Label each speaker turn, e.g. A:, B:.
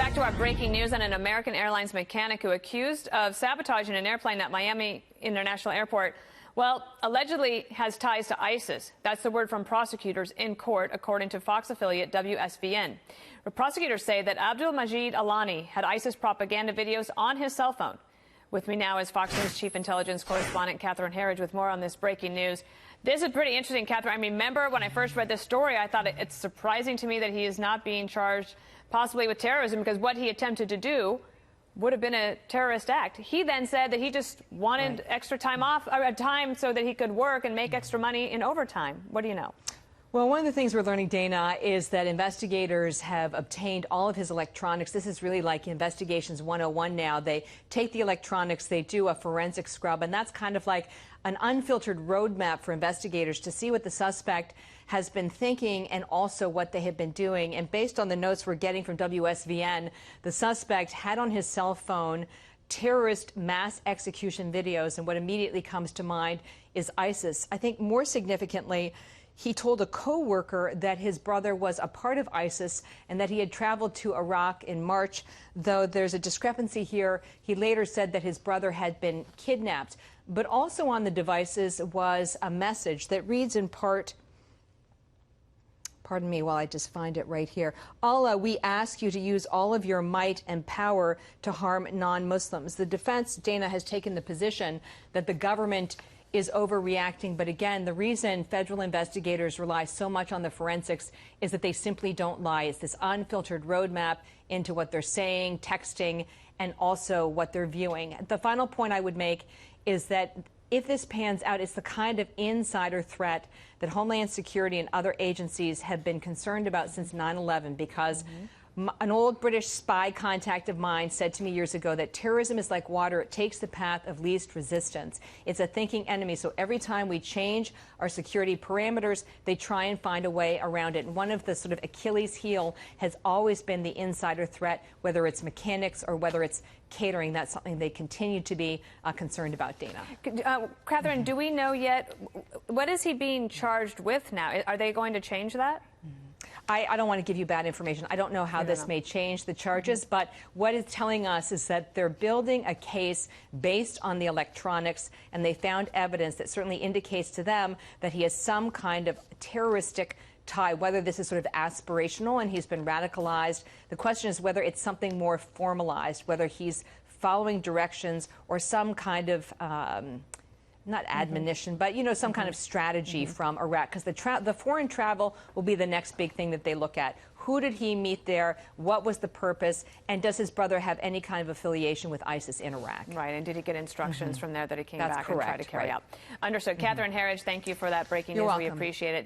A: Back to our breaking news on an American Airlines mechanic who accused of sabotaging an airplane at Miami International Airport. Well, allegedly has ties to ISIS. That's the word from prosecutors in court, according to Fox affiliate WSVN. The prosecutors say that Abdul Majid Alani had ISIS propaganda videos on his cell phone. With me now is Fox News Chief Intelligence Correspondent Catherine Herridge with more on this breaking news. This is pretty interesting, Catherine. I remember when I first read this story, I thought it's surprising to me that he is not being charged possibly with terrorism, because what he attempted to do would have been a terrorist act. He then said that he just wanted extra time off, or time so that he could work and make extra money in overtime. What do you know?
B: Well, one of the things we're learning, Dana, is that investigators have obtained all of his electronics. This is really like Investigations 101 now. They take the electronics, they do a forensic scrub, and that's kind of like an unfiltered roadmap for investigators to see what the suspect has been thinking and also what they have been doing. And based on the notes we're getting from WSVN, the suspect had on his cell phone terrorist mass execution videos, and what immediately comes to mind is ISIS. I think more significantly, he told a co-worker that his brother was a part of ISIS and that he had traveled to Iraq in March, though there's a discrepancy here. He later said that his brother had been kidnapped. But also on the devices was a message that reads in part, pardon me while I just find it right here. Allah, we ask you to use all of your might and power to harm non-Muslims. The defense, Dana, has taken the position that the government is overreacting. But again, the reason federal investigators rely so much on the forensics is that they simply don't lie. It's this unfiltered roadmap into what they're saying, texting, and also what they're viewing. The final point I would make is that if this pans out, it's the kind of insider threat that Homeland Security and other agencies have been concerned about since 9/11, because an old British spy contact of mine said to me years ago that terrorism is like water. It takes the path of least resistance. It's a thinking enemy. So every time we change our security parameters, they try and find a way around it. And one of the sort of Achilles heel has always been the insider threat, whether it's mechanics or whether it's catering. That's something they continue to be concerned about, Dana.
A: Catherine, do we know yet, what is he being charged with now? Are they going to change that?
B: I don't want to give you bad information. I don't know how this may change the charges, but what it's telling us is that they're building a case based on the electronics, and they found evidence that certainly indicates to them that he has some kind of terroristic tie, whether this is sort of aspirational and he's been radicalized. The question is whether it's something more formalized, whether he's following directions or some kind of not admonition, but, you know, some kind of strategy from Iraq, because the foreign travel will be the next big thing that they look at. Who did he meet there? What was the purpose? And does his brother have any kind of affiliation with ISIS in Iraq?
A: Right. And did he get instructions from there that he came
B: That's
A: back
B: correct,
A: and tried to carry out? Understood. Catherine Herridge, thank you for that breaking news.
B: You're welcome.
A: We appreciate it.